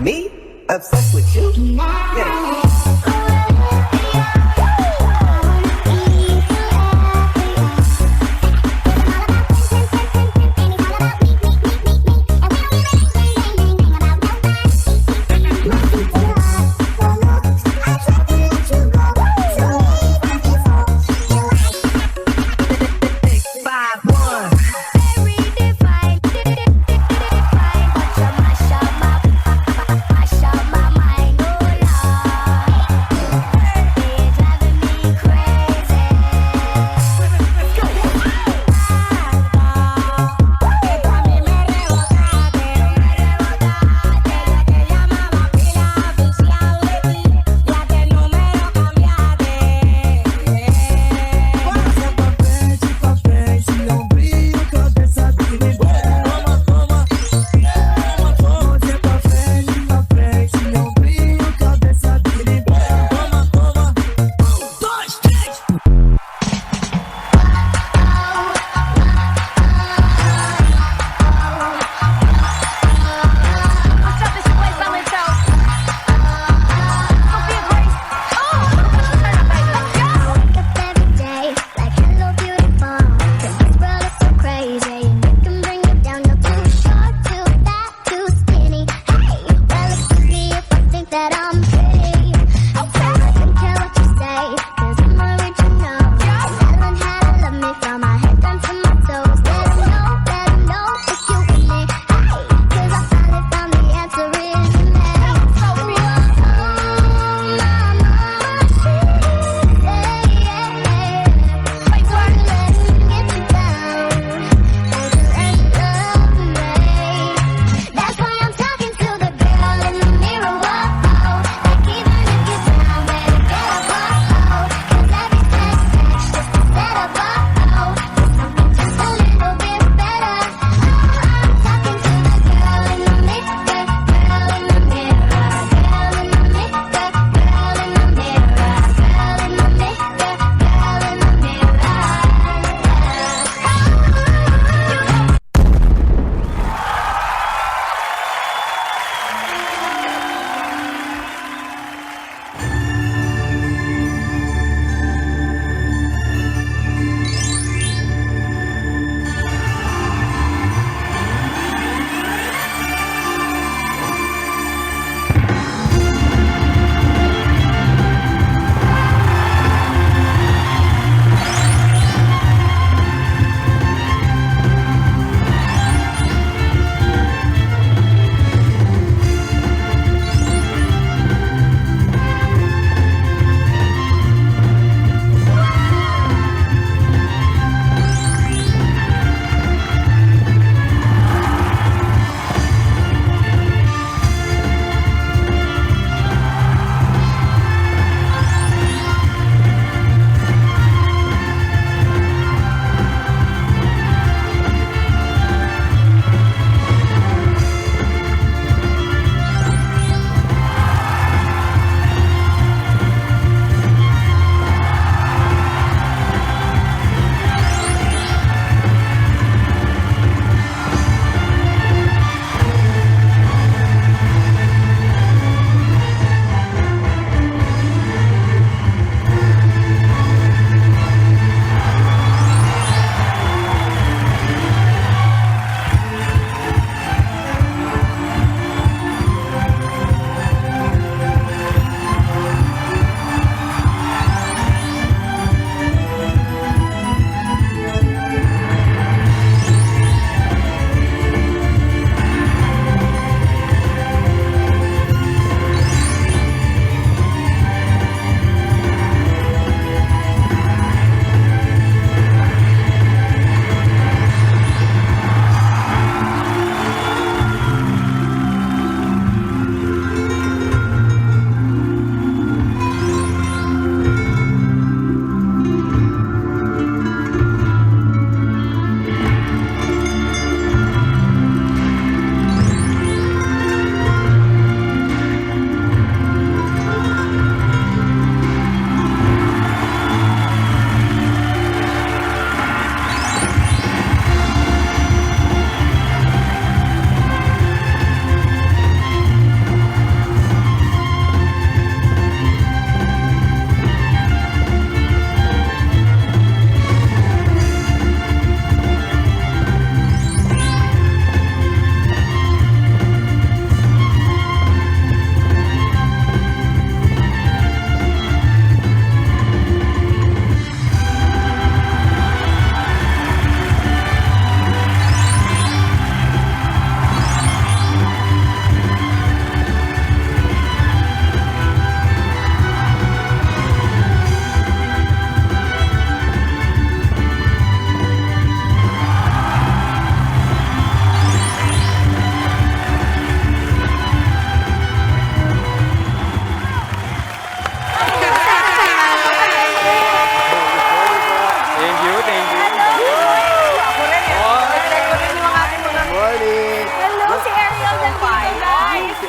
Me? Obsessed with you? Yeah.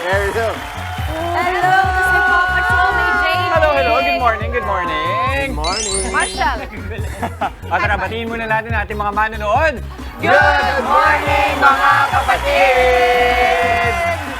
Ariel. Hello, this is Paw Patrol, may JJ. Hello, hello. Good morning, good morning. Good morning. Marshall. At batiin muna natin ating mga manonood. Good morning, mga kapatid!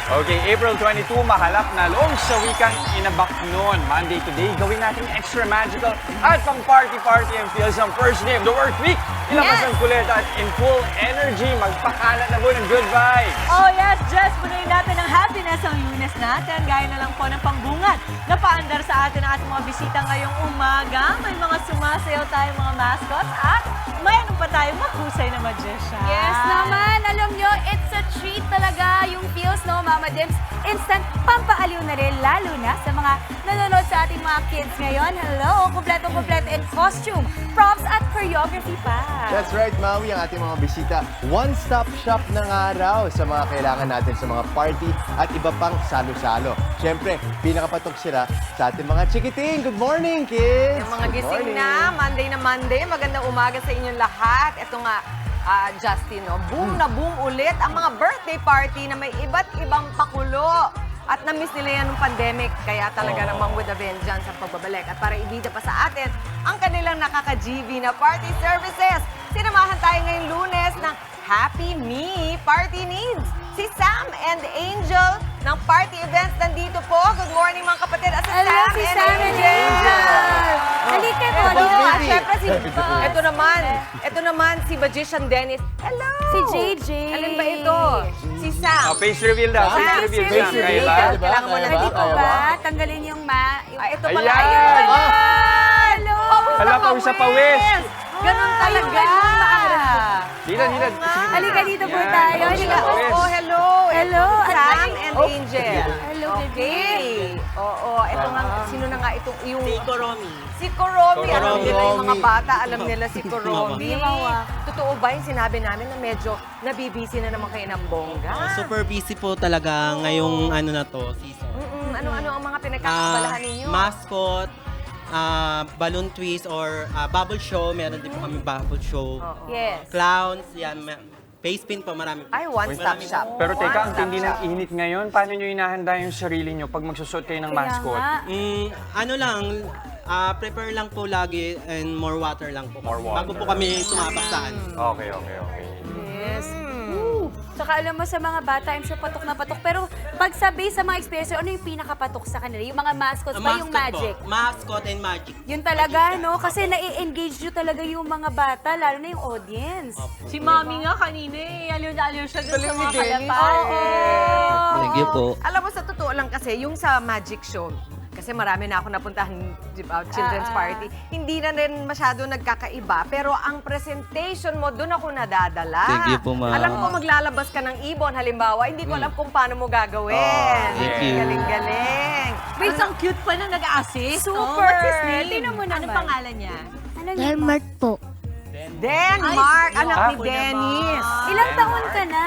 Okay, April 22, mahalap na loob sa wikang Inabaknon. Monday today, gawin natin extra magical at pang party-party and feels ang first day of the work week. Ilabas ang kuleta at in full energy, magpakalat na po ng good vibes. Oh yes, Jess, punuin natin ng happiness ang Lunes natin. Gaya na lang po ng pambungad na paandar sa atin ang ating mga bisita ngayong umaga. May mga sumasayaw tayo mga mascots at mayroon pa tayong mahusay na magician. Yes naman, alam nyo, it's a treat talaga yung feels, no, Mama Dims. Instant pampaaliw na rin, lalo na sa mga nanonood sa ating mga kids ngayon. Hello, kompleto-kompleto in costume, props at choreography pa. That's right, Maui, ang ating mga bisita. One-stop shop ng araw sa mga kailangan natin sa mga party at iba pang salo-salo. Siyempre, pinakapatok sila sa ating mga chikiting. Good morning, kids! Yung mga Good gising morning. na Monday. Magandang umaga sa inyong lahat. Ito nga, Justin, no? Boom na boom ulit ang mga birthday party na may iba't ibang pakulo. At na-miss nila yan nung pandemic, kaya talaga namang with a vengeance ang pagbabalik. At para ibida pa sa atin, ang kanilang nakaka-GV na party services. Sinamahan tayo ngayong Lunes ng Happy Me Party Needs. Si Sam and Angel ng Party Events nandito po. Good morning mga kapatid. Asa Hello, si Sam and Angel! Halika po, Hello, dito. baby. Siyempre, ito naman, si Magician Dennis. Hello! Si JJ. Alin ba ito? Si Sam. Face reveal daw, face Face reveal. Face Sam. reveal. Kailan? Diba? Kailangan mo na Kaya Ready ba? po Kaya ba? ba? Tanggalin yung ma... Ay, ito pala. Ayan! Ayun! Hello! Hala, pawis sa pawis. Ganun talaga. Dito, dito. Oo nga. Halika dito po Yan, tayo. pawis Halika. sa pawis. Oh, hello. Hello. Sam and Angel. Hello, Okay. Oo, ito nga, sino na nga itong, yung... Si Koromi. Si Koromi. Alam Koromi. nila yung mga bata, alam nila si Koromi. Mama. Totoo ba yung sinabi namin na medyo nabibisi na naman kayo ng bongga? Super busy po talaga ngayong ano na to, season. Ano-ano ang mga pinagkakabalahan ninyo? Mascot, balloon twist or bubble show. Meron din po kami bubble show. Yes. Clowns, yan. Face paint po, marami po. Ay, one-stop shop. Pero teka, ang One-stop tindi ng shop. init ngayon. Paano nyo inahanda yung sarili nyo pag magsusot kayo ng Kaya mascot? nga. Ano lang, prepare lang po lagi and more water lang po. More water. Bago po kami tumapak saan. Okay, okay, okay. Yes. Woo! Tsaka alam mo sa mga bata, I'm sure patok na patok. Pero pag sabi sa mga experience, ano yung pinakapatok sa kanila? Yung mga mascots ba, yung magic? Po. Mascot and magic. Yun talaga, no? Kasi nai-engage nyo talaga yung mga bata, lalo na yung audience. Si Mami nga kanina eh, aliw na aliw siya dun Galing sa ni mga Dennis. kalapate. Thank you po. Alam mo, sa totoo lang kasi, yung sa magic show, kasi marami na ako napuntahan children's party, hindi na rin masyado nagkakaiba. Pero ang presentation mo, doon ako nadadala. Thank you po, ma'am. Alam ko maglalabas ka ng ibon, halimbawa, hindi ko alam kung paano mo gagawin. thank you. Galing-galing. Wait, ang cute pa na nag-assist. Super! Oh, what's his name? Tingnan mo Anong naman. pangalan niya? Ano yun? Denmark po. Denmark, anak ni Ako Dennis. Ilang taon ka na?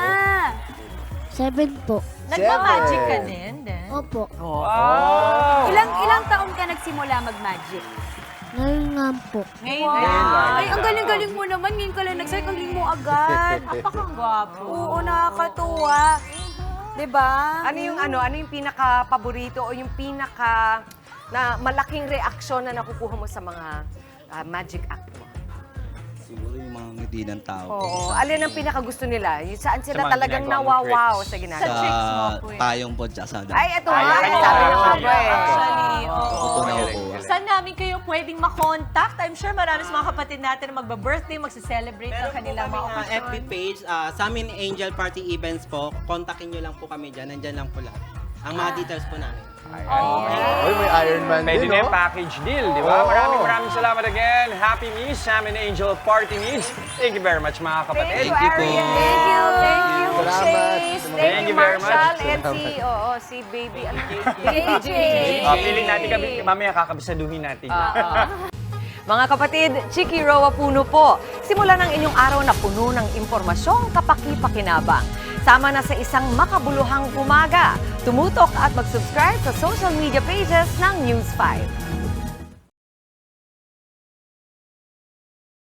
7 po. Nagpa-magic ka din, Den? Opo. Wow! Ilang taon ka nagsimula mag-magic? Ngayon nga po. Ngayon Ay, ang galing-galing mo naman. Ngayon ka lang nag-start, ang galing mo agad. Napakang gwapo. Oo, nakakatuwa. Diba? Ano yung pinaka-paborito o yung pinaka na malaking reaksyon na nakukuha mo sa mga magic act mo? Siguro yung mga ngiti ng tao. Oo. Alin ang pinaka-gusto nila? Yung saan sila Sa mga talagang ginagawa mong nawawaw tricks. sa Sa ginagawa? tricks mo po yan. Payong po tsaka sa Ay, ito Ay, nga. ay, Sabi ay, ng ay, mga ay, Actually, oo. Opo na opo. Saan namin kayo pwedeng makontakt? I'm sure marami sa mga kapatid natin na magba-birthday, magse-celebrate ng Meron po kanilang kami mga okasyon. FB page, sa amin Angel Party Events po. Kontakin nyo lang po kami dyan. Nandyan lang po lahat. Ang mga details po namin. Uy, may Iron Man Pwede din, na no? yung package deal, di ba? Oo. Maraming salamat again. Happy Me, Sam and Angel Party Needs. Thank you very much, mga kapatid. Thank you, Thank you po. Ariel. Thank you. Thank you, Salamat. Chase. Thank Thank you you, very much. Marshall. And si baby, JJ. Piling natin kami, mamaya kakabisaduhin natin. Mga kapatid, Chiki Roa Puno po. Simula ng inyong araw na puno ng impormasyong kapaki-pakinabang. Sama na sa isang makabuluhang umaga. Tumutok at mag-subscribe sa social media pages ng News 5.